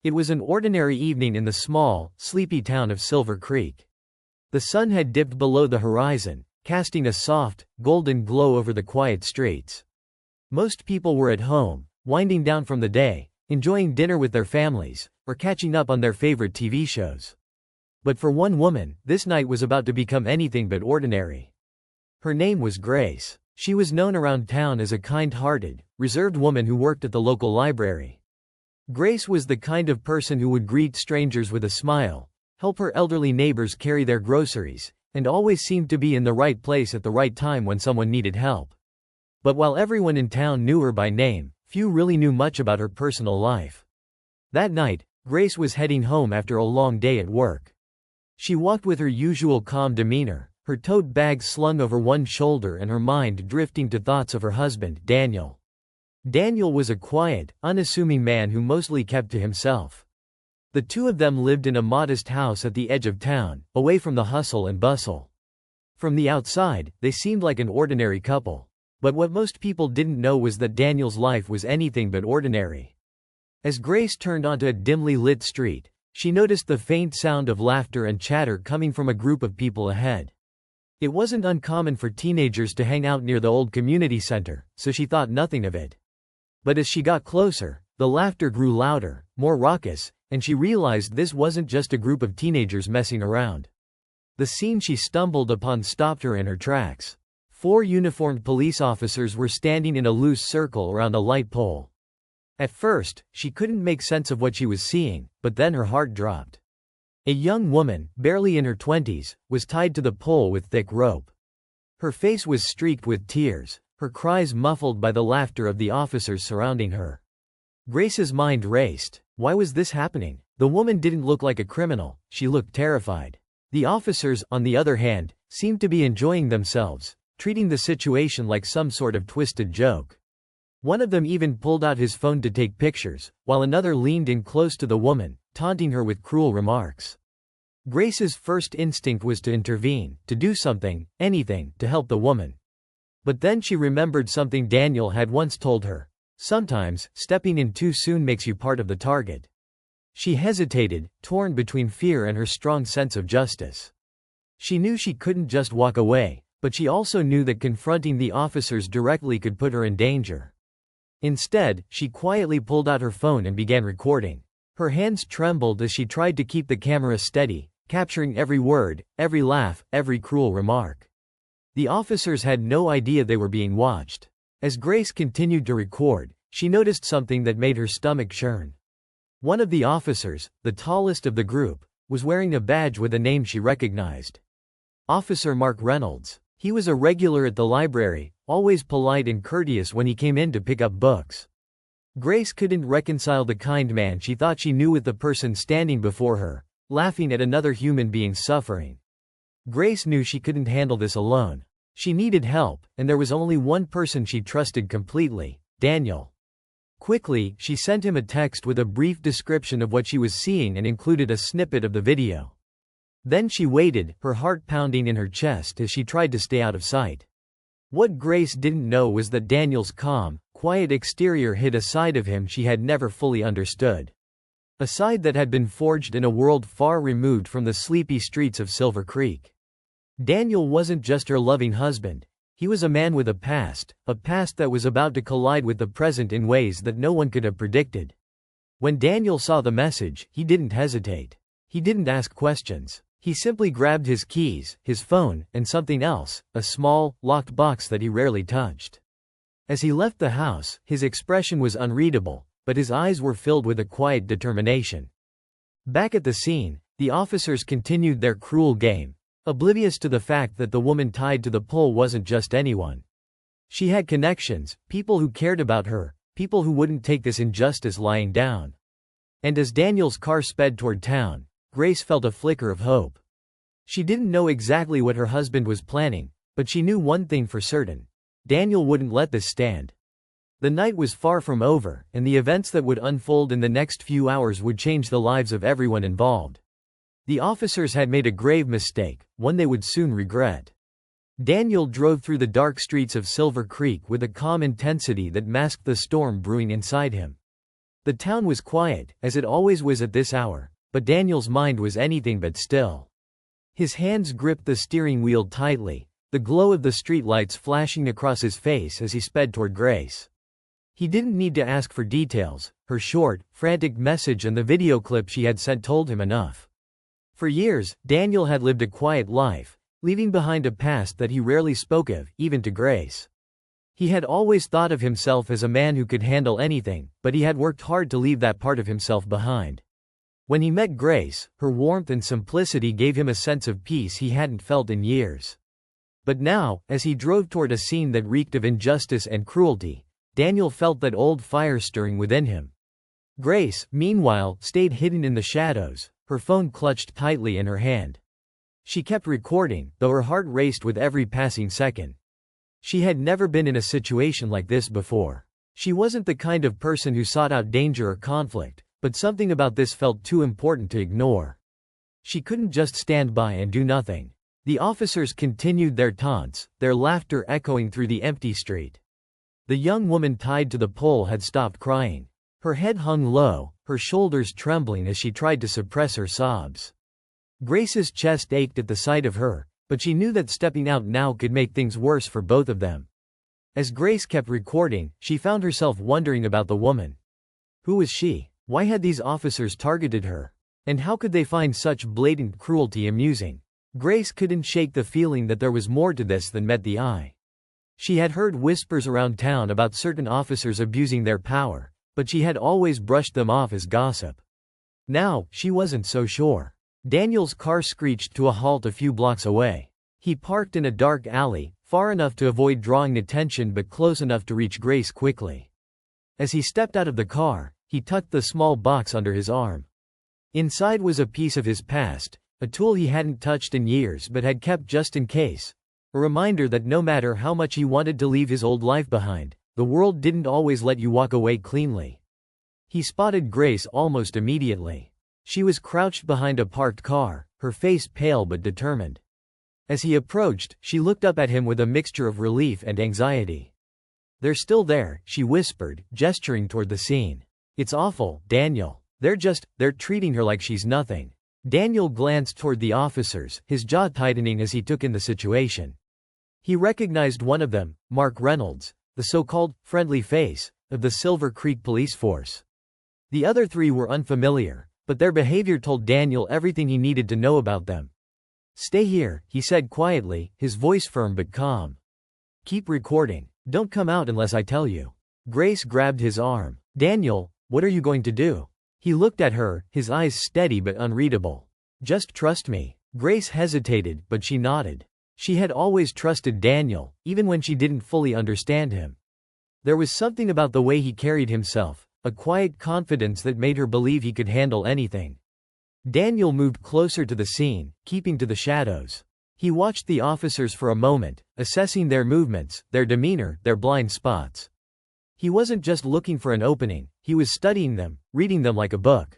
It was an ordinary evening in the small, sleepy town of Silver Creek. The sun had dipped below the horizon, casting a soft, golden glow over the quiet streets. Most people were at home, winding down from the day, enjoying dinner with their families, or catching up on their favorite TV shows. But for one woman, this night was about to become anything but ordinary. Her name was Grace. She was known around town as a kind-hearted, reserved woman who worked at the local library. Grace was the kind of person who would greet strangers with a smile, help her elderly neighbors carry their groceries, and always seemed to be in the right place at the right time when someone needed help. But while everyone in town knew her by name, few really knew much about her personal life. That night, Grace was heading home after a long day at work. She walked with her usual calm demeanor, her tote bag slung over one shoulder and her mind drifting to thoughts of her husband, Daniel. Daniel was a quiet, unassuming man who mostly kept to himself. The two of them lived in a modest house at the edge of town, away from the hustle and bustle. From the outside, they seemed like an ordinary couple. But what most people didn't know was that Daniel's life was anything but ordinary. As Grace turned onto a dimly lit street, she noticed the faint sound of laughter and chatter coming from a group of people ahead. It wasn't uncommon for teenagers to hang out near the old community center, so she thought nothing of it. But as she got closer, the laughter grew louder, more raucous, and she realized this wasn't just a group of teenagers messing around. The scene she stumbled upon stopped her in her tracks. 4 uniformed police officers were standing in a loose circle around a light pole. At first, she couldn't make sense of what she was seeing, but then her heart dropped. A young woman, barely in her 20s, was tied to the pole with thick rope. Her face was streaked with tears, her cries muffled by the laughter of the officers surrounding her. Grace's mind raced. Why was this happening? The woman didn't look like a criminal, she looked terrified. The officers, on the other hand, seemed to be enjoying themselves, treating the situation like some sort of twisted joke. One of them even pulled out his phone to take pictures, while another leaned in close to the woman, taunting her with cruel remarks. Grace's first instinct was to intervene, to do something, anything, to help the woman. But then she remembered something Daniel had once told her. Sometimes, stepping in too soon makes you part of the target. She hesitated, torn between fear and her strong sense of justice. She knew she couldn't just walk away, but she also knew that confronting the officers directly could put her in danger. Instead, she quietly pulled out her phone and began recording. Her hands trembled as she tried to keep the camera steady, capturing every word, every laugh, every cruel remark. The officers had no idea they were being watched. As Grace continued to record, she noticed something that made her stomach churn. One of the officers, the tallest of the group, was wearing a badge with a name she recognized. Officer Mark Reynolds. He was a regular at the library, always polite and courteous when he came in to pick up books. Grace couldn't reconcile the kind man she thought she knew with the person standing before her, laughing at another human being's suffering. Grace knew she couldn't handle this alone. She needed help, and there was only one person she trusted completely, Daniel. Quickly, she sent him a text with a brief description of what she was seeing and included a snippet of the video. Then she waited, her heart pounding in her chest as she tried to stay out of sight. What Grace didn't know was that Daniel's calm, quiet exterior hid a side of him she had never fully understood. A side that had been forged in a world far removed from the sleepy streets of Silver Creek. Daniel wasn't just her loving husband. He was a man with a past that was about to collide with the present in ways that no one could have predicted. When Daniel saw the message, he didn't hesitate. He didn't ask questions. He simply grabbed his keys, his phone, and something else, a small, locked box that he rarely touched. As he left the house, his expression was unreadable, but his eyes were filled with a quiet determination. Back at the scene, the officers continued their cruel game, oblivious to the fact that the woman tied to the pole wasn't just anyone. She had connections, people who cared about her, people who wouldn't take this injustice lying down. And as Daniel's car sped toward town, Grace felt a flicker of hope. She didn't know exactly what her husband was planning, but she knew one thing for certain. Daniel wouldn't let this stand. The night was far from over, and the events that would unfold in the next few hours would change the lives of everyone involved. The officers had made a grave mistake, one they would soon regret. Daniel drove through the dark streets of Silver Creek with a calm intensity that masked the storm brewing inside him. The town was quiet, as it always was at this hour, but Daniel's mind was anything but still. His hands gripped the steering wheel tightly, the glow of the streetlights flashing across his face as he sped toward Grace. He didn't need to ask for details. Her short, frantic message and the video clip she had sent told him enough. For years, Daniel had lived a quiet life, leaving behind a past that he rarely spoke of, even to Grace. He had always thought of himself as a man who could handle anything, but he had worked hard to leave that part of himself behind. When he met Grace, her warmth and simplicity gave him a sense of peace he hadn't felt in years. But now, as he drove toward a scene that reeked of injustice and cruelty, Daniel felt that old fire stirring within him. Grace, meanwhile, stayed hidden in the shadows, her phone clutched tightly in her hand. She kept recording, though her heart raced with every passing second. She had never been in a situation like this before. She wasn't the kind of person who sought out danger or conflict, but something about this felt too important to ignore. She couldn't just stand by and do nothing. The officers continued their taunts, their laughter echoing through the empty street. The young woman tied to the pole had stopped crying. Her head hung low, her shoulders trembling as she tried to suppress her sobs. Grace's chest ached at the sight of her, but she knew that stepping out now could make things worse for both of them. As Grace kept recording, she found herself wondering about the woman. Who was she? Why had these officers targeted her? And how could they find such blatant cruelty amusing? Grace couldn't shake the feeling that there was more to this than met the eye. She had heard whispers around town about certain officers abusing their power, but she had always brushed them off as gossip. Now, she wasn't so sure. Daniel's car screeched to a halt a few blocks away. He parked in a dark alley, far enough to avoid drawing attention but close enough to reach Grace quickly. As he stepped out of the car, he tucked the small box under his arm. Inside was a piece of his past, a tool he hadn't touched in years but had kept just in case. A reminder that no matter how much he wanted to leave his old life behind, the world didn't always let you walk away cleanly. He spotted Grace almost immediately. She was crouched behind a parked car, her face pale but determined. As he approached, she looked up at him with a mixture of relief and anxiety. "They're still there," she whispered, gesturing toward the scene. "It's awful, Daniel. They're treating her like she's nothing." Daniel glanced toward the officers, his jaw tightening as he took in the situation. He recognized one of them, Mark Reynolds, the so-called friendly face of the Silver Creek police force. The other three were unfamiliar, but their behavior told Daniel everything he needed to know about them. "Stay here," he said quietly, his voice firm but calm. "Keep recording. Don't come out unless I tell you." Grace grabbed his arm. "Daniel, what are you going to do?" He looked at her, his eyes steady but unreadable. "Just trust me." Grace hesitated, but she nodded. She had always trusted Daniel, even when she didn't fully understand him. There was something about the way he carried himself, a quiet confidence that made her believe he could handle anything. Daniel moved closer to the scene, keeping to the shadows. He watched the officers for a moment, assessing their movements, their demeanor, their blind spots. He wasn't just looking for an opening, he was studying them, reading them like a book.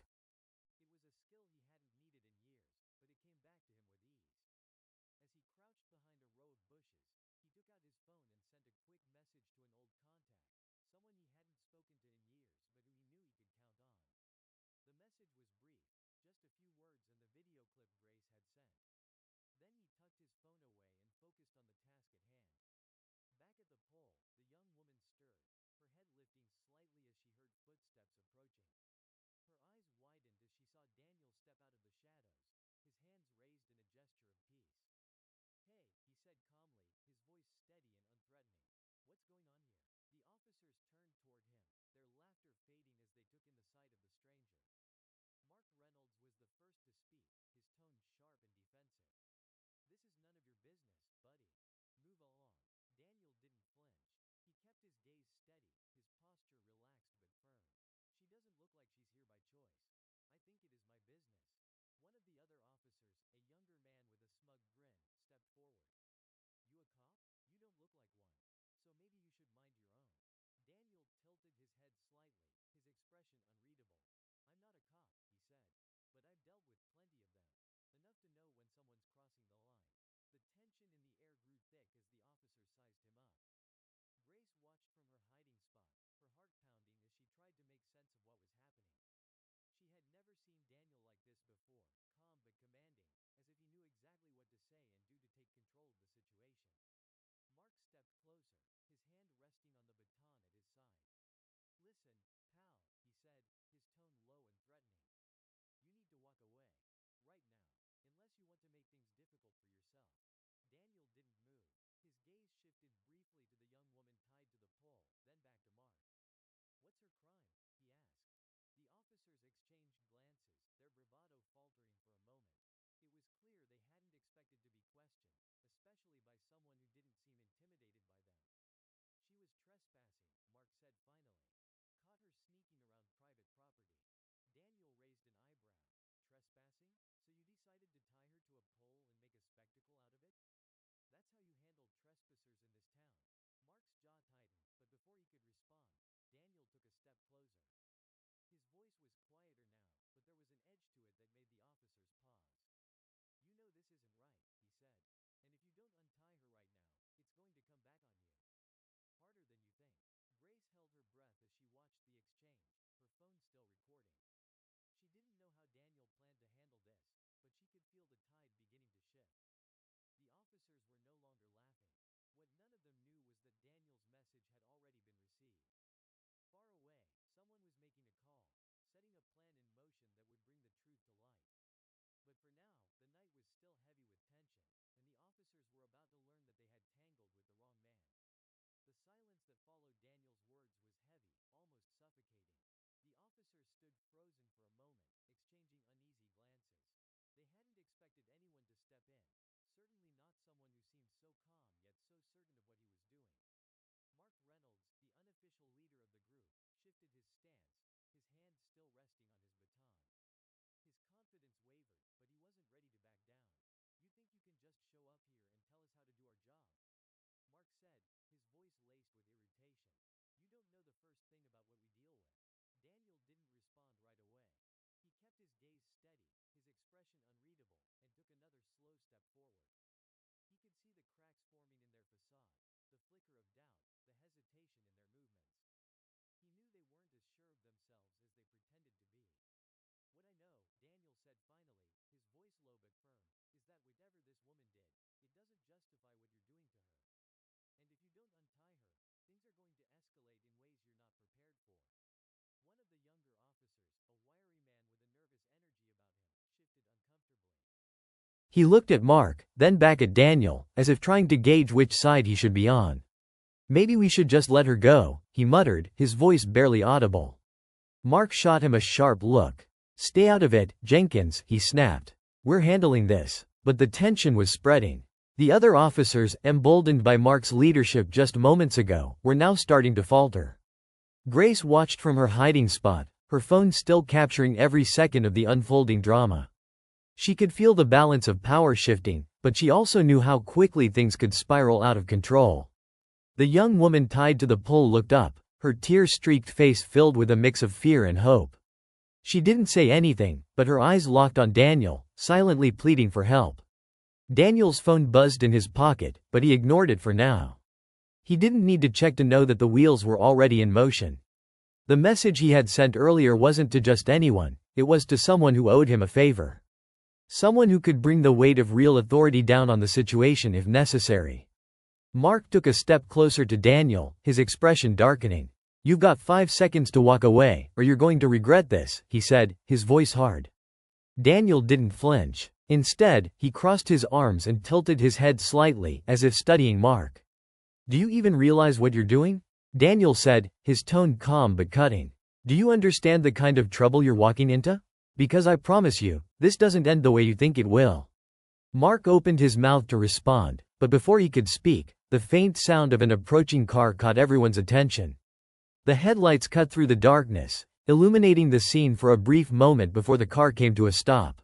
sense of what was happening. She had never seen Daniel like this before, calm but commanding, as if he knew exactly what to say and do to take control of the situation. Mark stepped closer, his hand resting on the baton at his side. "Listen, pal," he said, his tone low and threatening. "You need to walk away. Right now. Unless you want to make things difficult for yourself." Daniel didn't move. His gaze shifted briefly to the young woman tied to the pole, then back to Mark. "What's her crime?" he asked. The officers exchanged glances, their bravado faltering for a moment. It was clear they hadn't expected to be questioned, especially by someone who didn't seem intimidated by them. "She was trespassing," Mark said finally. "Caught her sneaking around private property." Daniel raised an eyebrow. "Trespassing? So you decided to tie her to a pole and make a spectacle out of it? That's how you handle trespassers in this town." Mark's jaw tightened, but before he could respond, Daniel took a step closer. His voice was quieter now, but there was an edge to it that made the officers pause. "You know this isn't right," he said. "And if you don't untie her right now, it's going to come back on you. Harder than you think." Grace held her breath as she watched the exchange, her phone still recording. She didn't know how Daniel planned to handle this, but she could feel the tide beginning to shift. The officers were no longer laughing. What none of them knew was that Daniel's message had already been received. Far away, someone was making a call, setting a plan in motion that would bring the truth to light. But for now, the night was still heavy with tension, and the officers were about to learn that they had tangled with the wrong man. The silence that followed Daniel's words was heavy, almost suffocating. The officers stood frozen for a moment, exchanging uneasy glances. They hadn't expected anyone to step in, certainly not someone who seemed so calm yet so certain of what he was doing. Mark Reynolds, the unofficial leader of the group, shifted his stance, his hand still resting on his baton. His confidence wavered, but he wasn't ready to back down. "You think you can just show up here and tell us how to do our job?" Mark said, his voice laced with irritation. "You don't know the first thing about what we deal with." Daniel didn't respond right away. He kept his gaze steady, his expression unreadable, and took another slow step forward. He could see the cracks forming in their facade, the flicker of doubt, the hesitation in their movements. He knew they weren't as sure of themselves as they pretended to be. "What I know," Daniel said finally, his voice low but firm, "is that whatever this woman did, it doesn't justify what you're doing to her. And if you don't untie her, things are going to escalate in ways you're not prepared for." One of the younger officers, a wiry man with a nervous energy about him, shifted uncomfortably. He looked at Mark, then back at Daniel, as if trying to gauge which side he should be on. "Maybe we should just let her go," he muttered, his voice barely audible. Mark shot him a sharp look. "Stay out of it, Jenkins," he snapped. "We're handling this." But the tension was spreading. The other officers, emboldened by Mark's leadership just moments ago, were now starting to falter. Grace watched from her hiding spot, her phone still capturing every second of the unfolding drama. She could feel the balance of power shifting, but she also knew how quickly things could spiral out of control. The young woman tied to the pole looked up, her tear-streaked face filled with a mix of fear and hope. She didn't say anything, but her eyes locked on Daniel, silently pleading for help. Daniel's phone buzzed in his pocket, but he ignored it for now. He didn't need to check to know that the wheels were already in motion. The message he had sent earlier wasn't to just anyone, it was to someone who owed him a favor. Someone who could bring the weight of real authority down on the situation if necessary. Mark took a step closer to Daniel, his expression darkening. "You've got 5 seconds to walk away, or you're going to regret this," he said, his voice hard. Daniel didn't flinch. Instead, he crossed his arms and tilted his head slightly, as if studying Mark. "Do you even realize what you're doing?" Daniel said, his tone calm but cutting. "Do you understand the kind of trouble you're walking into? Because I promise you, this doesn't end the way you think it will." Mark opened his mouth to respond, but before he could speak, the faint sound of an approaching car caught everyone's attention. The headlights cut through the darkness, illuminating the scene for a brief moment before the car came to a stop.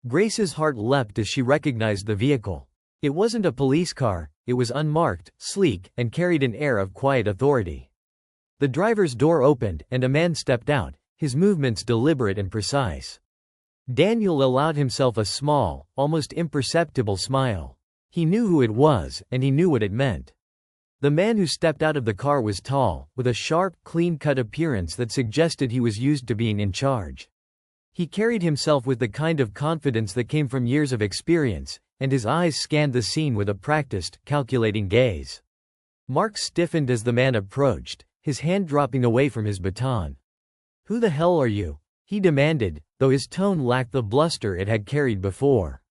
Grace's heart leapt as she recognized the vehicle. It wasn't a police car, it was unmarked, sleek, and carried an air of quiet authority. The driver's door opened, and a man stepped out, his movements deliberate and precise. Daniel allowed himself a small, almost imperceptible smile. He knew who it was, and he knew what it meant. The man who stepped out of the car was tall, with a sharp, clean-cut appearance that suggested he was used to being in charge. He carried himself with the kind of confidence that came from years of experience, and his eyes scanned the scene with a practiced, calculating gaze. Mark stiffened as the man approached, his hand dropping away from his baton. "Who the hell are you?" he demanded, though his tone lacked the bluster it had carried before.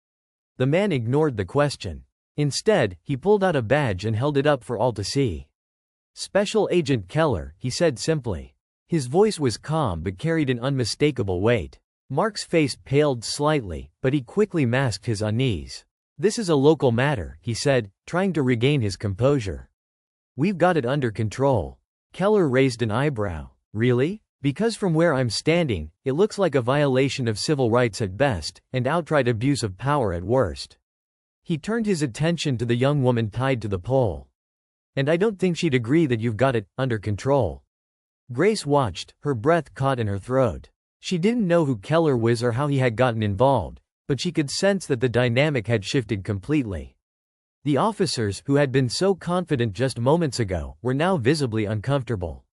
The man ignored the question. Instead, he pulled out a badge and held it up for all to see. "Special Agent Keller," he said simply. His voice was calm but carried an unmistakable weight. Mark's face paled slightly, but he quickly masked his unease. "This is a local matter," he said, trying to regain his composure. "We've got it under control." Keller raised an eyebrow. "Really? Because from where I'm standing, it looks like a violation of civil rights at best, and outright abuse of power at worst." He turned his attention to the young woman tied to the pole. "And I don't think she'd agree that you've got it under control." Grace watched, her breath caught in her throat. She didn't know who Keller was or how he had gotten involved, but she could sense that the dynamic had shifted completely. The officers, who had been so confident just moments ago, were now visibly uncomfortable.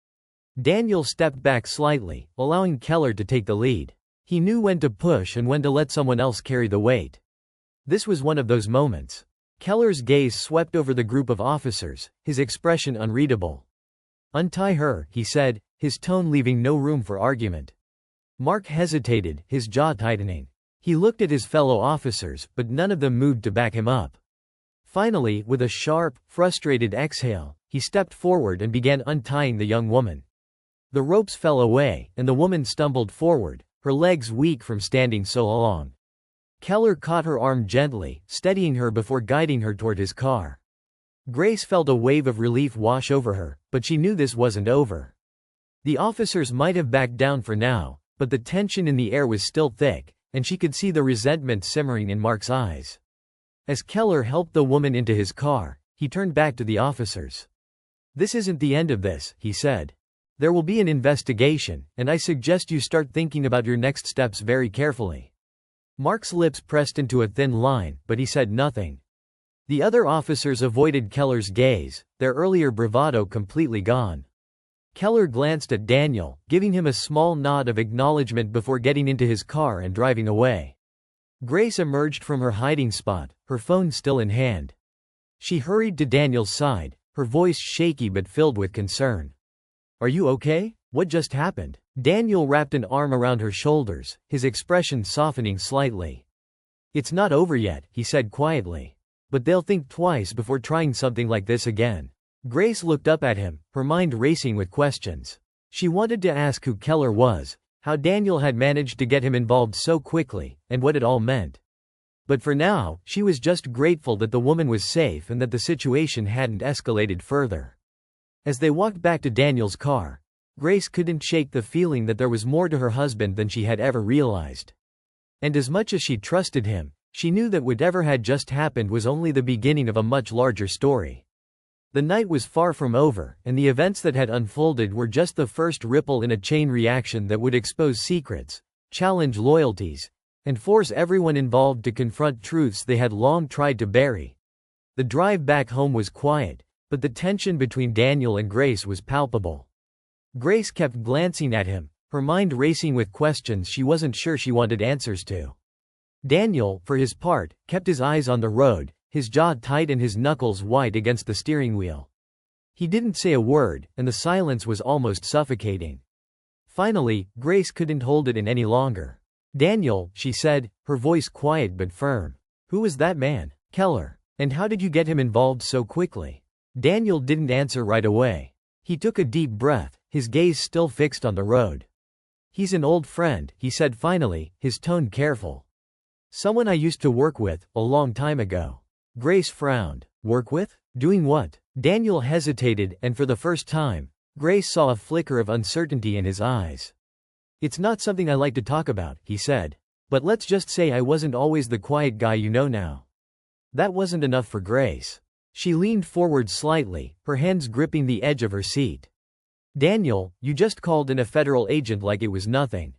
Daniel stepped back slightly, allowing Keller to take the lead. He knew when to push and when to let someone else carry the weight. This was one of those moments. Keller's gaze swept over the group of officers, his expression unreadable. "Untie her," he said, his tone leaving no room for argument. Mark hesitated, his jaw tightening. He looked at his fellow officers, but none of them moved to back him up. Finally, with a sharp, frustrated exhale, he stepped forward and began untying the young woman. The ropes fell away, and the woman stumbled forward, her legs weak from standing so long. Keller caught her arm gently, steadying her before guiding her toward his car. Grace felt a wave of relief wash over her, but she knew this wasn't over. The officers might have backed down for now, but the tension in the air was still thick, and she could see the resentment simmering in Mark's eyes. As Keller helped the woman into his car, he turned back to the officers. "This isn't the end of this," he said. "There will be an investigation, and I suggest you start thinking about your next steps very carefully." Mark's lips pressed into a thin line, but he said nothing. The other officers avoided Keller's gaze, their earlier bravado completely gone. Keller glanced at Daniel, giving him a small nod of acknowledgement before getting into his car and driving away. Grace emerged from her hiding spot, her phone still in hand. She hurried to Daniel's side, her voice shaky but filled with concern. "Are you okay? What just happened?" Daniel wrapped an arm around her shoulders, his expression softening slightly. "It's not over yet," he said quietly. "But they'll think twice before trying something like this again." Grace looked up at him, her mind racing with questions. She wanted to ask who Keller was, how Daniel had managed to get him involved so quickly, and what it all meant. But for now, she was just grateful that the woman was safe and that the situation hadn't escalated further. As they walked back to Daniel's car, Grace couldn't shake the feeling that there was more to her husband than she had ever realized. And as much as she trusted him, she knew that whatever had just happened was only the beginning of a much larger story. The night was far from over, and the events that had unfolded were just the first ripple in a chain reaction that would expose secrets, challenge loyalties, and force everyone involved to confront truths they had long tried to bury. The drive back home was quiet, but the tension between Daniel and Grace was palpable. Grace kept glancing at him, her mind racing with questions she wasn't sure she wanted answers to. Daniel, for his part, kept his eyes on the road, his jaw tight and his knuckles white against the steering wheel. He didn't say a word, and the silence was almost suffocating. Finally, Grace couldn't hold it in any longer. "Daniel," she said, her voice quiet but firm. "Who was that man?" "Keller. And how did you get him involved so quickly?" Daniel didn't answer right away. He took a deep breath, his gaze still fixed on the road. "He's an old friend," he said finally, his tone careful. "Someone I used to work with, a long time ago." Grace frowned. "Work with? Doing what?" Daniel hesitated, and for the first time, Grace saw a flicker of uncertainty in his eyes. "It's not something I like to talk about," he said. "But let's just say I wasn't always the quiet guy you know now." That wasn't enough for Grace. She leaned forward slightly, her hands gripping the edge of her seat. "Daniel, you just called in a federal agent like it was nothing.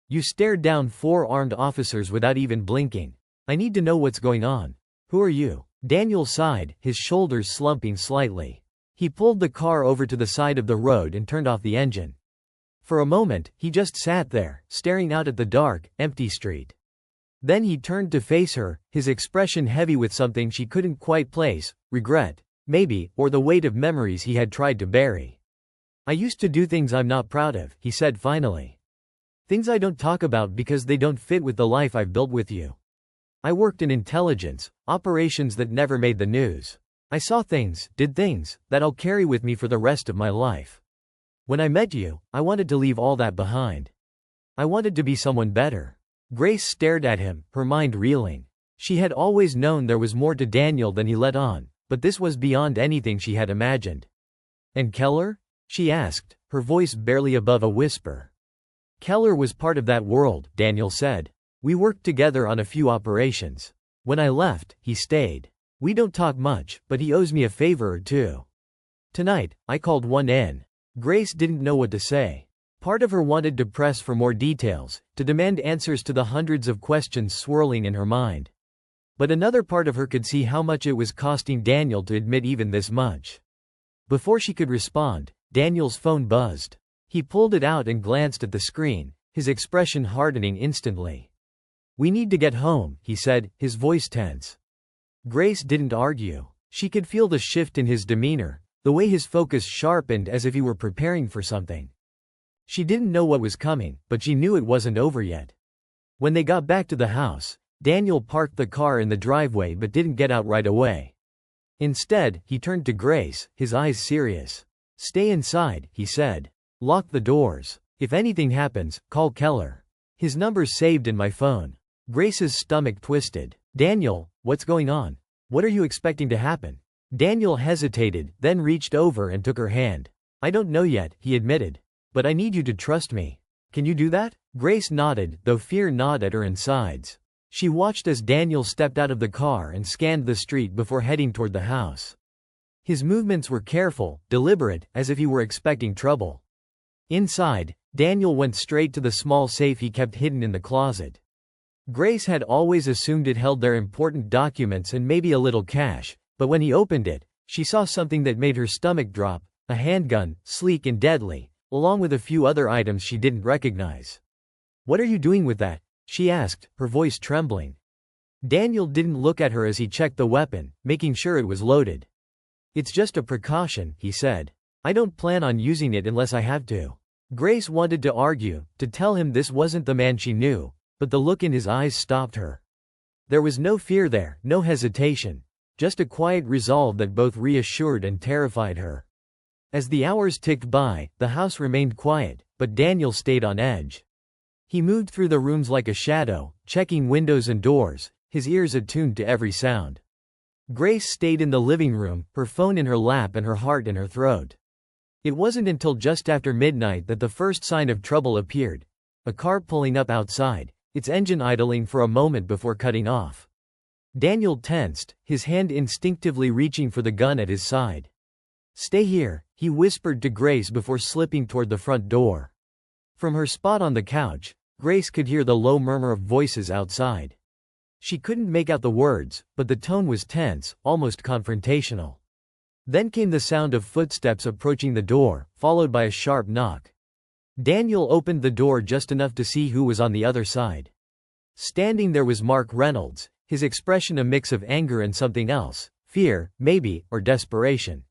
You stared down 4 armed officers without even blinking. I need to know what's going on. Who are you?" Daniel sighed, his shoulders slumping slightly. He pulled the car over to the side of the road and turned off the engine. For a moment, he just sat there, staring out at the dark, empty street. Then he turned to face her, his expression heavy with something she couldn't quite place, regret, maybe, or the weight of memories he had tried to bury. "I used to do things I'm not proud of," he said finally. "Things I don't talk about because they don't fit with the life I've built with you. I worked in intelligence, operations that never made the news. I saw things, did things, that I'll carry with me for the rest of my life. When I met you, I wanted to leave all that behind. I wanted to be someone better." Grace stared at him, her mind reeling. She had always known there was more to Daniel than he let on, but this was beyond anything she had imagined. "And Keller?" she asked, her voice barely above a whisper. "Keller was part of that world," Daniel said. "We worked together on a few operations. When I left, he stayed. We don't talk much, but he owes me a favor or two. Tonight, I called one in." Grace didn't know what to say. Part of her wanted to press for more details, to demand answers to the hundreds of questions swirling in her mind. But another part of her could see how much it was costing Daniel to admit even this much. Before she could respond, Daniel's phone buzzed. He pulled it out and glanced at the screen, his expression hardening instantly. "We need to get home," he said, his voice tense. Grace didn't argue. She could feel the shift in his demeanor, the way his focus sharpened as if he were preparing for something. She didn't know what was coming, but she knew it wasn't over yet. When they got back to the house, Daniel parked the car in the driveway but didn't get out right away. Instead, he turned to Grace, his eyes serious. "Stay inside," he said. "Lock the doors. If anything happens, call Keller. His number's saved in my phone." Grace's stomach twisted. "Daniel, what's going on? What are you expecting to happen?" Daniel hesitated, then reached over and took her hand. "I don't know yet," he admitted. "But I need you to trust me. Can you do that?" Grace nodded, though fear gnawed at her insides. She watched as Daniel stepped out of the car and scanned the street before heading toward the house. His movements were careful, deliberate, as if he were expecting trouble. Inside, Daniel went straight to the small safe he kept hidden in the closet. Grace had always assumed it held their important documents and maybe a little cash, but when he opened it, she saw something that made her stomach drop, a handgun, sleek and deadly, along with a few other items she didn't recognize. "What are you doing with that?" she asked, her voice trembling. Daniel didn't look at her as he checked the weapon, making sure it was loaded. "It's just a precaution," he said. "I don't plan on using it unless I have to." Grace wanted to argue, to tell him this wasn't the man she knew, but the look in his eyes stopped her. There was no fear there, no hesitation, just a quiet resolve that both reassured and terrified her. As the hours ticked by, the house remained quiet, but Daniel stayed on edge. He moved through the rooms like a shadow, checking windows and doors, his ears attuned to every sound. Grace stayed in the living room, her phone in her lap and her heart in her throat. It wasn't until just after midnight that the first sign of trouble appeared. A car pulling up outside, its engine idling for a moment before cutting off. Daniel tensed, his hand instinctively reaching for the gun at his side. "Stay here," he whispered to Grace before slipping toward the front door. From her spot on the couch, Grace could hear the low murmur of voices outside. She couldn't make out the words, but the tone was tense, almost confrontational. Then came the sound of footsteps approaching the door, followed by a sharp knock. Daniel opened the door just enough to see who was on the other side. Standing there was Mark Reynolds, his expression a mix of anger and something else, fear, maybe, or desperation.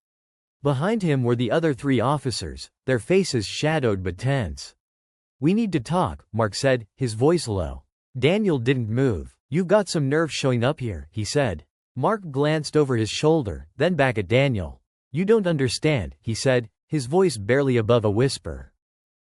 Behind him were the other three officers, their faces shadowed but tense. "We need to talk," Mark said, his voice low. Daniel didn't move. "You've got some nerve showing up here," he said. Mark glanced over his shoulder, then back at Daniel. "You don't understand," he said, his voice barely above a whisper.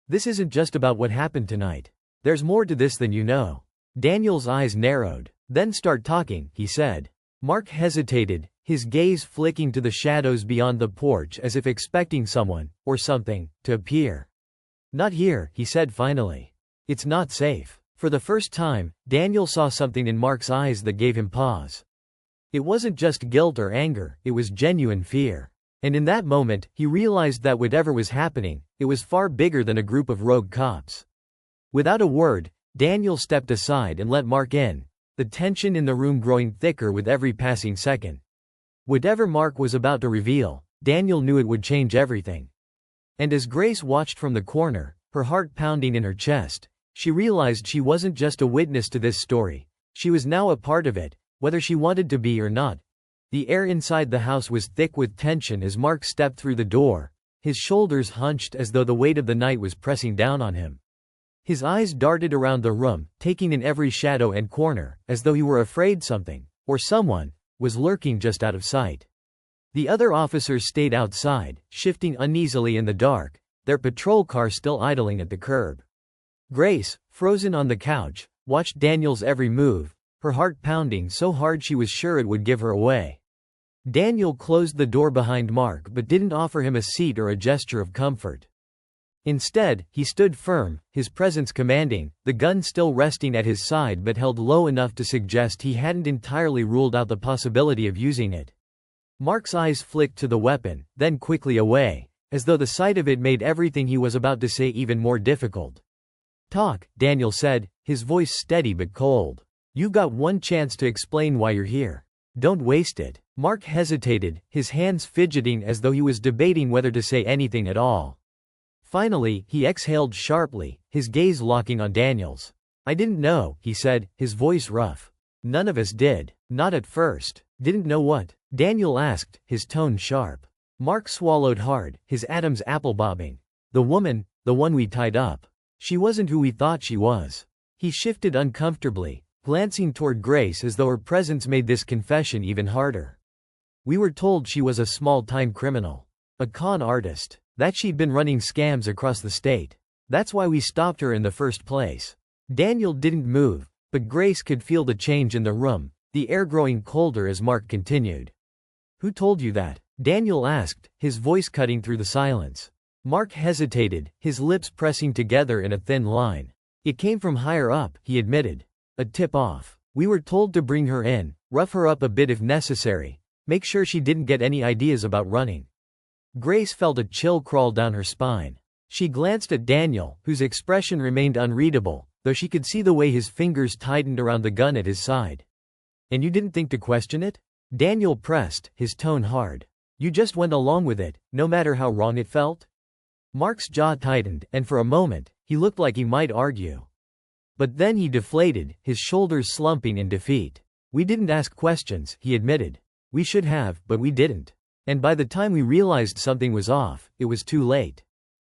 "This isn't just about what happened tonight. There's more to this than you know." Daniel's eyes narrowed. "Then start talking," he said. Mark hesitated, his gaze flicking to the shadows beyond the porch as if expecting someone, or something, to appear. "Not here," he said finally. "It's not safe." For the first time, Daniel saw something in Mark's eyes that gave him pause. It wasn't just guilt or anger, it was genuine fear. And in that moment, he realized that whatever was happening, it was far bigger than a group of rogue cops. Without a word, Daniel stepped aside and let Mark in, the tension in the room growing thicker with every passing second. Whatever Mark was about to reveal, Daniel knew it would change everything. And as Grace watched from the corner, her heart pounding in her chest, she realized she wasn't just a witness to this story. She was now a part of it, whether she wanted to be or not. The air inside the house was thick with tension as Mark stepped through the door, his shoulders hunched as though the weight of the night was pressing down on him. His eyes darted around the room, taking in every shadow and corner, as though he were afraid something, or someone, was lurking just out of sight. The other officers stayed outside, shifting uneasily in the dark, their patrol car still idling at the curb. Grace, frozen on the couch, watched Daniel's every move, her heart pounding so hard she was sure it would give her away. Daniel closed the door behind Mark but didn't offer him a seat or a gesture of comfort. Instead, he stood firm, his presence commanding, the gun still resting at his side but held low enough to suggest he hadn't entirely ruled out the possibility of using it. Mark's eyes flicked to the weapon, then quickly away, as though the sight of it made everything he was about to say even more difficult. "Talk," Daniel said, his voice steady but cold. "You've got one chance to explain why you're here. Don't waste it." Mark hesitated, his hands fidgeting as though he was debating whether to say anything at all. Finally, he exhaled sharply, his gaze locking on Daniel's. "I didn't know," he said, his voice rough. "None of us did. Not at first." "Didn't know what?" Daniel asked, his tone sharp. Mark swallowed hard, his Adam's apple bobbing. "The woman, the one we tied up. She wasn't who we thought she was." He shifted uncomfortably, glancing toward Grace as though her presence made this confession even harder. "We were told she was a small-time criminal. A con artist. That she'd been running scams across the state. That's why we stopped her in the first place." Daniel didn't move, but Grace could feel the change in the room, the air growing colder as Mark continued. "Who told you that?" Daniel asked, his voice cutting through the silence. Mark hesitated, his lips pressing together in a thin line. "It came from higher up," he admitted. "A tip-off. We were told to bring her in, rough her up a bit if necessary, make sure she didn't get any ideas about running." Grace felt a chill crawl down her spine. She glanced at Daniel, whose expression remained unreadable, though she could see the way his fingers tightened around the gun at his side. "And you didn't think to question it?" Daniel pressed, his tone hard. "You just went along with it, no matter how wrong it felt?" Mark's jaw tightened, and for a moment, he looked like he might argue. But then he deflated, his shoulders slumping in defeat. "We didn't ask questions," he admitted. "We should have, but we didn't. And by the time we realized something was off, it was too late."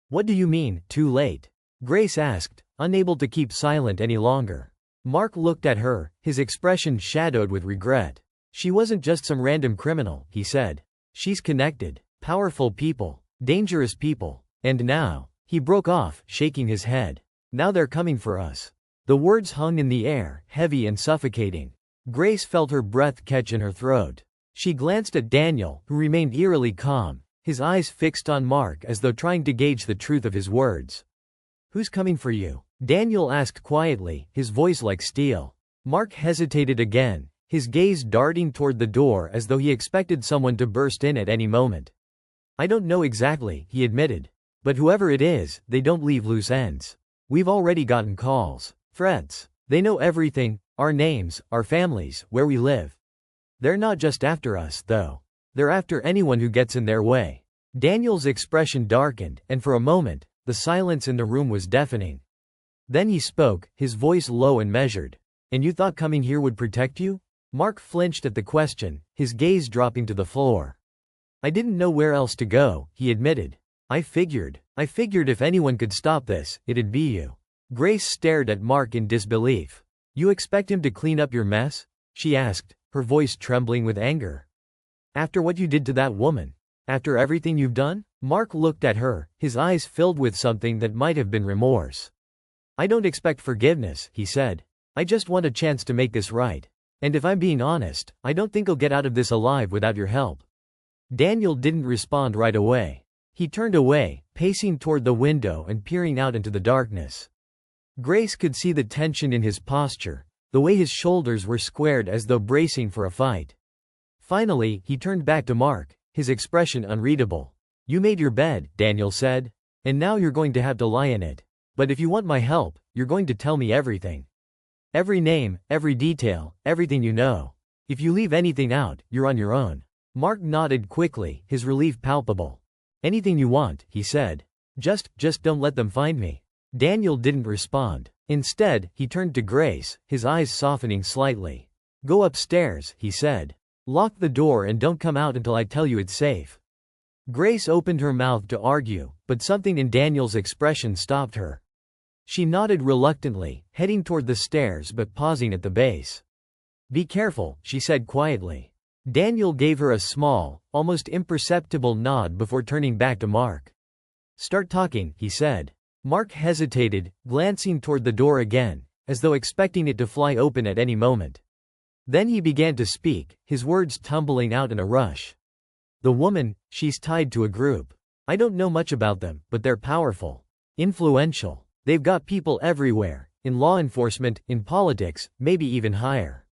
"What do you mean, too late?" Grace asked, unable to keep silent any longer. Mark looked at her, his expression shadowed with regret. "She wasn't just some random criminal," he said. "She's connected. Powerful people. Dangerous people. And now," he broke off, shaking his head. "Now they're coming for us." The words hung in the air, heavy and suffocating. Grace felt her breath catch in her throat. She glanced at Daniel, who remained eerily calm, his eyes fixed on Mark as though trying to gauge the truth of his words. "Who's coming for you?" Daniel asked quietly, his voice like steel. Mark hesitated again, his gaze darting toward the door as though he expected someone to burst in at any moment. "I don't know exactly," he admitted. "But whoever it is, they don't leave loose ends. We've already gotten calls. Threats. They know everything, our names, our families, where we live. They're not just after us, though. They're after anyone who gets in their way." Daniel's expression darkened, and for a moment, the silence in the room was deafening. Then he spoke, his voice low and measured. "And you thought coming here would protect you?" Mark flinched at the question, his gaze dropping to the floor. "I didn't know where else to go," he admitted. I figured if anyone could stop this, it'd be you." Grace stared at Mark in disbelief. "You expect him to clean up your mess?" she asked, her voice trembling with anger. "After what you did to that woman? After everything you've done?" Mark looked at her, his eyes filled with something that might have been remorse. "I don't expect forgiveness," he said. "I just want a chance to make this right. And if I'm being honest, I don't think I'll get out of this alive without your help." Daniel didn't respond right away. He turned away, pacing toward the window and peering out into the darkness. Grace could see the tension in his posture, the way his shoulders were squared as though bracing for a fight. Finally, he turned back to Mark, his expression unreadable. "You made your bed," Daniel said. "And now you're going to have to lie in it. But if you want my help, you're going to tell me everything. Every name, every detail, everything you know. If you leave anything out, you're on your own." Mark nodded quickly, his relief palpable. "Anything you want," he said. Just don't let them find me." Daniel didn't respond. Instead, he turned to Grace, his eyes softening slightly. "Go upstairs," he said. "Lock the door and don't come out until I tell you it's safe." Grace opened her mouth to argue, but something in Daniel's expression stopped her. She nodded reluctantly, heading toward the stairs but pausing at the base. "Be careful," she said quietly. Daniel gave her a small, almost imperceptible nod before turning back to Mark. "Start talking," he said. Mark hesitated, glancing toward the door again, as though expecting it to fly open at any moment. Then he began to speak, his words tumbling out in a rush. "The woman, she's tied to a group. I don't know much about them, but they're powerful. Influential. They've got people everywhere, in law enforcement, in politics, maybe even higher.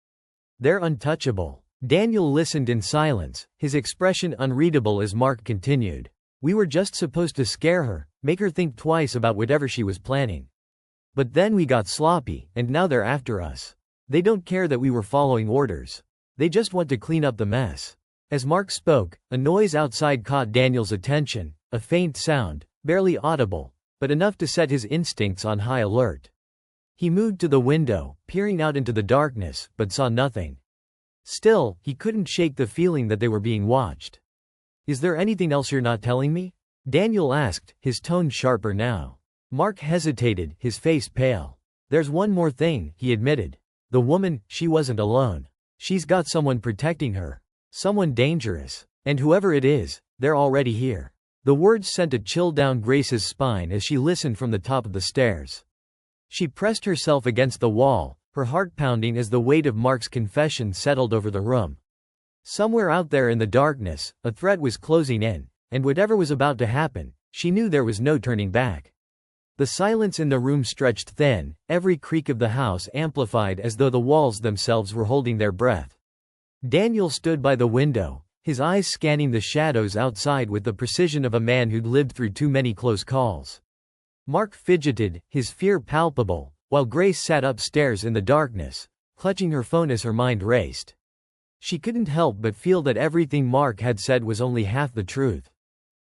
They're untouchable." Daniel listened in silence, his expression unreadable as Mark continued. "We were just supposed to scare her, make her think twice about whatever she was planning. But then we got sloppy, and now they're after us. They don't care that we were following orders. They just want to clean up the mess." As Mark spoke, a noise outside caught Daniel's attention, a faint sound, barely audible, but enough to set his instincts on high alert. He moved to the window, peering out into the darkness, but saw nothing. Still, he couldn't shake the feeling that they were being watched. "Is there anything else you're not telling me?" Daniel asked, his tone sharper now. Mark hesitated, his face pale. "There's one more thing," he admitted. "The woman, she wasn't alone. She's got someone protecting her. Someone dangerous. And whoever it is, they're already here." The words sent a chill down Grace's spine as she listened from the top of the stairs. She pressed herself against the wall, her heart pounding as the weight of Mark's confession settled over the room. Somewhere out there in the darkness, a threat was closing in, and whatever was about to happen, she knew there was no turning back. The silence in the room stretched thin, every creak of the house amplified as though the walls themselves were holding their breath. Daniel stood by the window, his eyes scanning the shadows outside with the precision of a man who'd lived through too many close calls. Mark fidgeted, his fear palpable, while Grace sat upstairs in the darkness, clutching her phone as her mind raced. She couldn't help but feel that everything Mark had said was only half the truth.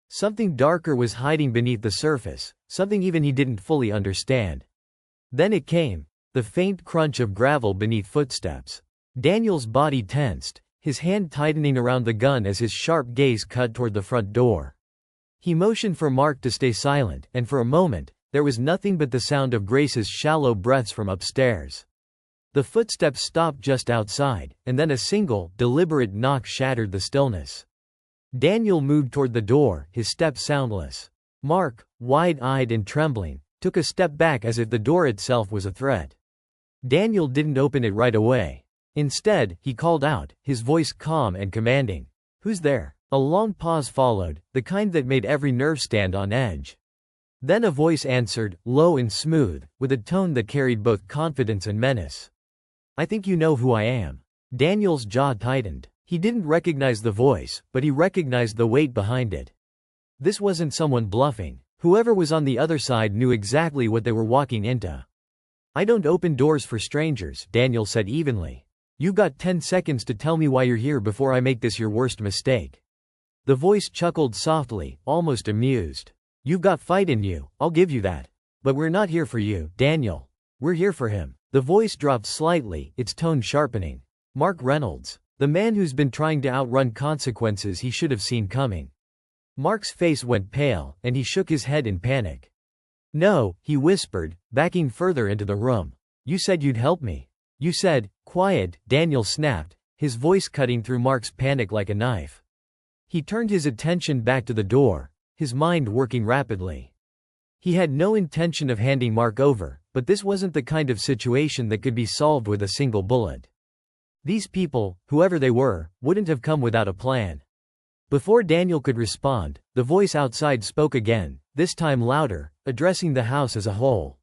Something darker was hiding beneath the surface, something even he didn't fully understand. Then it came, the faint crunch of gravel beneath footsteps. Daniel's body tensed, his hand tightening around the gun as his sharp gaze cut toward the front door. He motioned for Mark to stay silent, and for a moment, there was nothing but the sound of Grace's shallow breaths from upstairs. The footsteps stopped just outside, and then a single, deliberate knock shattered the stillness. Daniel moved toward the door, his step soundless. Mark, wide-eyed and trembling, took a step back as if the door itself was a threat. Daniel didn't open it right away. Instead, he called out, his voice calm and commanding. "Who's there?" A long pause followed, the kind that made every nerve stand on edge. Then a voice answered, low and smooth, with a tone that carried both confidence and menace. "I think you know who I am." Daniel's jaw tightened. He didn't recognize the voice, but he recognized the weight behind it. This wasn't someone bluffing. Whoever was on the other side knew exactly what they were walking into. "I don't open doors for strangers," Daniel said evenly. "You've got 10 seconds to tell me why you're here before I make this your worst mistake." The voice chuckled softly, almost amused. "You've got fight in you, I'll give you that. But we're not here for you, Daniel. We're here for him." The voice dropped slightly, its tone sharpening. "Mark Reynolds. The man who's been trying to outrun consequences he should have seen coming." Mark's face went pale, and he shook his head in panic. "No," he whispered, backing further into the room. "You said you'd help me. You said." "Quiet," Daniel snapped, his voice cutting through Mark's panic like a knife. He turned his attention back to the door, his mind working rapidly. He had no intention of handing Mark over, but this wasn't the kind of situation that could be solved with a single bullet. These people, whoever they were, wouldn't have come without a plan. Before Daniel could respond, the voice outside spoke again, this time louder, addressing the house as a whole.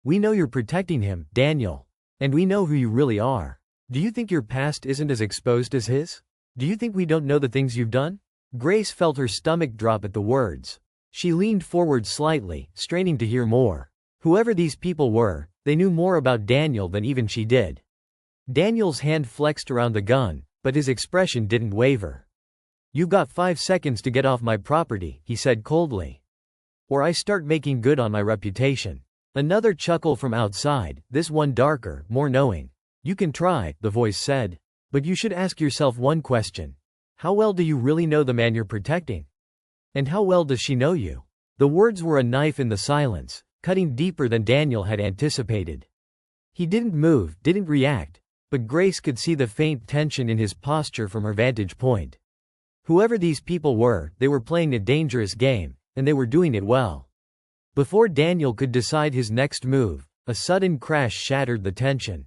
"We know you're protecting him, Daniel. And we know who you really are. Do you think your past isn't as exposed as his? Do you think we don't know the things you've done?" Grace felt her stomach drop at the words. She leaned forward slightly, straining to hear more. Whoever these people were, they knew more about Daniel than even she did. Daniel's hand flexed around the gun, but his expression didn't waver. "You've got 5 seconds to get off my property," he said coldly. "Or I start making good on my reputation." Another chuckle from outside, this one darker, more knowing. "You can try," the voice said. "But you should ask yourself one question. How well do you really know the man you're protecting? And how well does she know you?" The words were a knife in the silence, cutting deeper than Daniel had anticipated. He didn't move, didn't react, but Grace could see the faint tension in his posture from her vantage point. Whoever these people were, they were playing a dangerous game, and they were doing it well. Before Daniel could decide his next move, a sudden crash shattered the tension.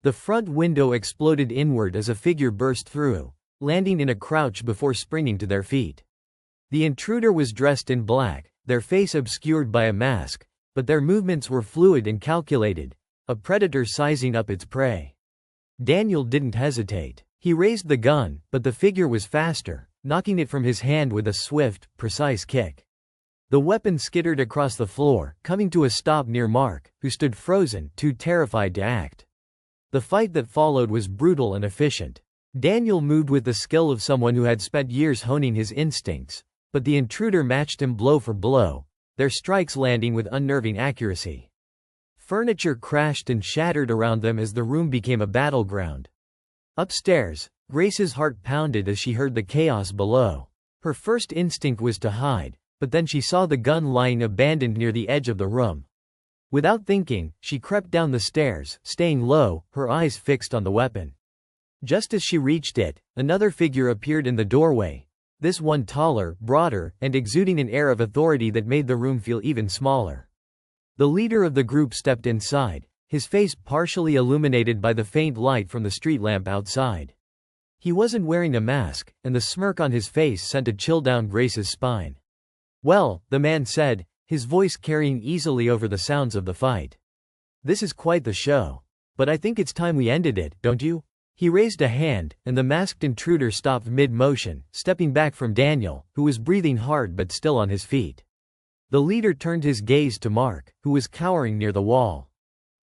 The front window exploded inward as a figure burst through, landing in a crouch before springing to their feet. The intruder was dressed in black, their face obscured by a mask, but their movements were fluid and calculated, a predator sizing up its prey. Daniel didn't hesitate. He raised the gun, but the figure was faster, knocking it from his hand with a swift, precise kick. The weapon skittered across the floor, coming to a stop near Mark, who stood frozen, too terrified to act. The fight that followed was brutal and efficient. Daniel moved with the skill of someone who had spent years honing his instincts, but the intruder matched him blow for blow, their strikes landing with unnerving accuracy. Furniture crashed and shattered around them as the room became a battleground. Upstairs, Grace's heart pounded as she heard the chaos below. Her first instinct was to hide, but then she saw the gun lying abandoned near the edge of the room. Without thinking, she crept down the stairs, staying low, her eyes fixed on the weapon. Just as she reached it, another figure appeared in the doorway, this one taller, broader, and exuding an air of authority that made the room feel even smaller. The leader of the group stepped inside, his face partially illuminated by the faint light from the street lamp outside. He wasn't wearing a mask, and the smirk on his face sent a chill down Grace's spine. "Well," the man said, his voice carrying easily over the sounds of the fight. "This is quite the show. But I think it's time we ended it, don't you?" He raised a hand, and the masked intruder stopped mid-motion, stepping back from Daniel, who was breathing hard but still on his feet. The leader turned his gaze to Mark, who was cowering near the wall.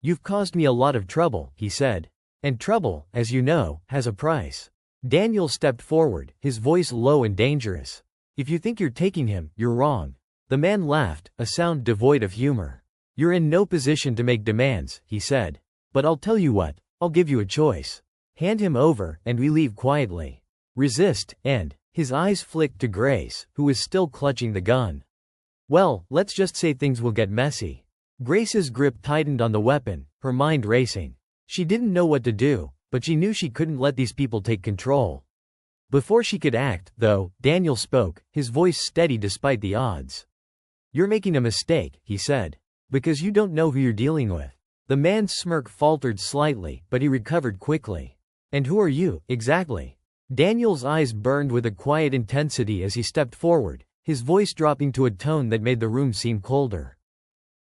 "You've caused me a lot of trouble," he said. "And trouble, as you know, has a price." Daniel stepped forward, his voice low and dangerous. "If you think you're taking him, you're wrong." The man laughed, a sound devoid of humor. "You're in no position to make demands," he said. "But I'll tell you what, I'll give you a choice. Hand him over, and we leave quietly. Resist, and..." His eyes flicked to Grace, who was still clutching the gun. "Well, let's just say things will get messy." Grace's grip tightened on the weapon, her mind racing. She didn't know what to do, but she knew she couldn't let these people take control. Before she could act, though, Daniel spoke, his voice steady despite the odds. "You're making a mistake," he said. "Because you don't know who you're dealing with." The man's smirk faltered slightly, but he recovered quickly. "And who are you, exactly?" Daniel's eyes burned with a quiet intensity as he stepped forward, his voice dropping to a tone that made the room seem colder.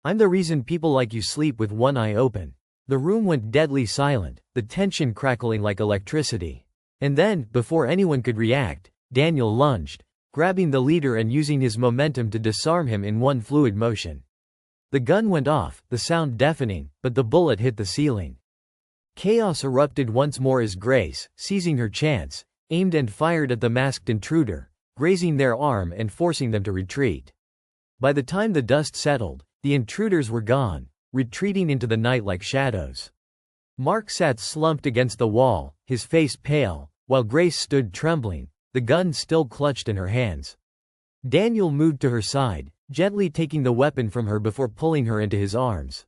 "I'm the reason people like you sleep with one eye open." The room went deadly silent, the tension crackling like electricity. And then, before anyone could react, Daniel lunged, grabbing the leader and using his momentum to disarm him in one fluid motion. The gun went off, the sound deafening, but the bullet hit the ceiling. Chaos erupted once more as Grace, seizing her chance, aimed and fired at the masked intruder, grazing their arm and forcing them to retreat. By the time the dust settled, the intruders were gone, retreating into the night like shadows. Mark sat slumped against the wall, his face pale, while Grace stood trembling, the gun still clutched in her hands. Daniel moved to her side, gently taking the weapon from her before pulling her into his arms.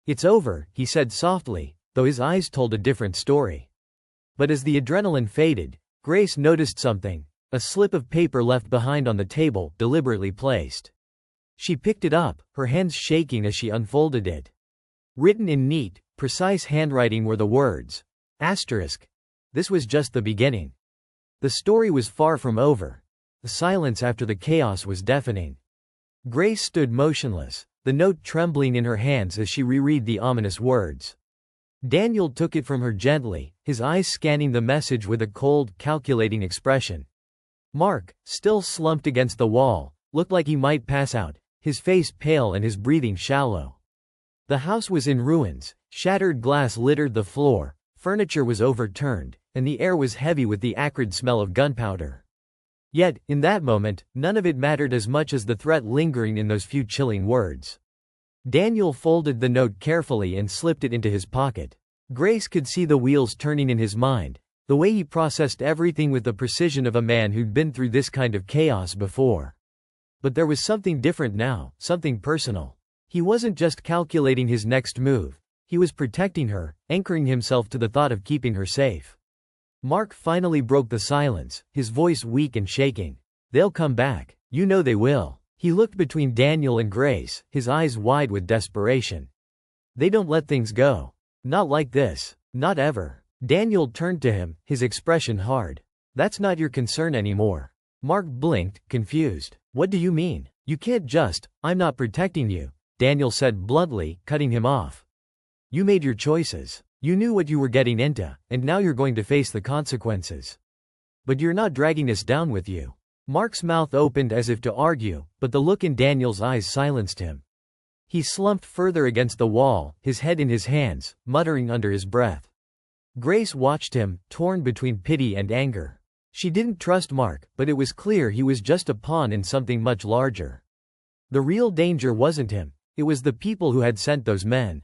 "It's over," he said softly, though his eyes told a different story. But as the adrenaline faded, Grace noticed something, a slip of paper left behind on the table, deliberately placed. She picked it up, her hands shaking as she unfolded it. Written in neat, precise handwriting were the words, "**. This was just the beginning." The story was far from over. The silence after the chaos was deafening. Grace stood motionless, the note trembling in her hands as she reread the ominous words. Daniel took it from her gently, his eyes scanning the message with a cold, calculating expression. Mark, still slumped against the wall, looked like he might pass out, his face pale and his breathing shallow. The house was in ruins, shattered glass littered the floor, furniture was overturned, and the air was heavy with the acrid smell of gunpowder. Yet, in that moment, none of it mattered as much as the threat lingering in those few chilling words. Daniel folded the note carefully and slipped it into his pocket. Grace could see the wheels turning in his mind, the way he processed everything with the precision of a man who'd been through this kind of chaos before. But there was something different now, something personal. He wasn't just calculating his next move. He was protecting her, anchoring himself to the thought of keeping her safe. Mark finally broke the silence, his voice weak and shaking. "They'll come back. You know they will." He looked between Daniel and Grace, his eyes wide with desperation. "They don't let things go. Not like this. Not ever." Daniel turned to him, his expression hard. "That's not your concern anymore." Mark blinked, confused. "What do you mean? You can't just, I'm not protecting you," Daniel said bluntly, cutting him off. "You made your choices. You knew what you were getting into, and now you're going to face the consequences. But you're not dragging us down with you." Mark's mouth opened as if to argue, but the look in Daniel's eyes silenced him. He slumped further against the wall, his head in his hands, muttering under his breath. Grace watched him, torn between pity and anger. She didn't trust Mark, but it was clear he was just a pawn in something much larger. The real danger wasn't him, it was the people who had sent those men.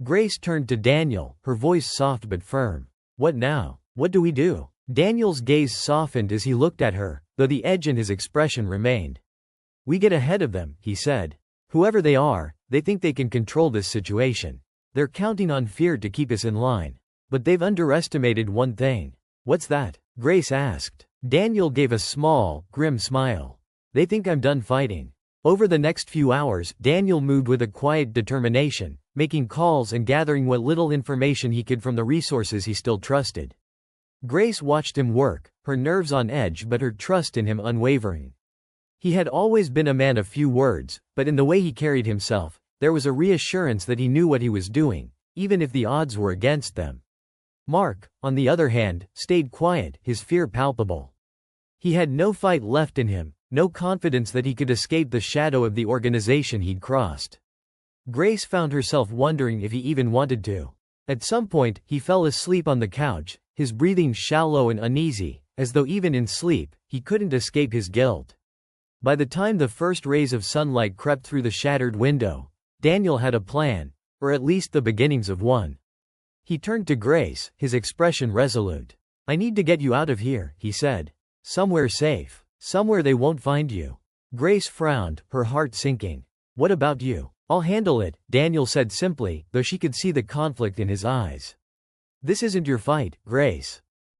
Grace turned to Daniel, her voice soft but firm. "What now? What do we do?" Daniel's gaze softened as he looked at her, though the edge in his expression remained. "We get ahead of them," he said. "Whoever they are, they think they can control this situation. They're counting on fear to keep us in line. But they've underestimated one thing." "What's that?" Grace asked. Daniel gave a small, grim smile. "They think I'm done fighting." Over the next few hours, Daniel moved with a quiet determination, making calls and gathering what little information he could from the resources he still trusted. Grace watched him work, her nerves on edge but her trust in him unwavering. He had always been a man of few words, but in the way he carried himself, there was a reassurance that he knew what he was doing, even if the odds were against them. Mark, on the other hand, stayed quiet, his fear palpable. He had no fight left in him, no confidence that he could escape the shadow of the organization he'd crossed. Grace found herself wondering if he even wanted to. At some point, he fell asleep on the couch, his breathing shallow and uneasy, as though even in sleep, he couldn't escape his guilt. By the time the first rays of sunlight crept through the shattered window, Daniel had a plan, or at least the beginnings of one. He turned to Grace, his expression resolute. "I need to get you out of here," he said. "Somewhere safe. Somewhere they won't find you." Grace frowned, her heart sinking. "What about you?" "I'll handle it," Daniel said simply, though she could see the conflict in his eyes. "This isn't your fight, Grace.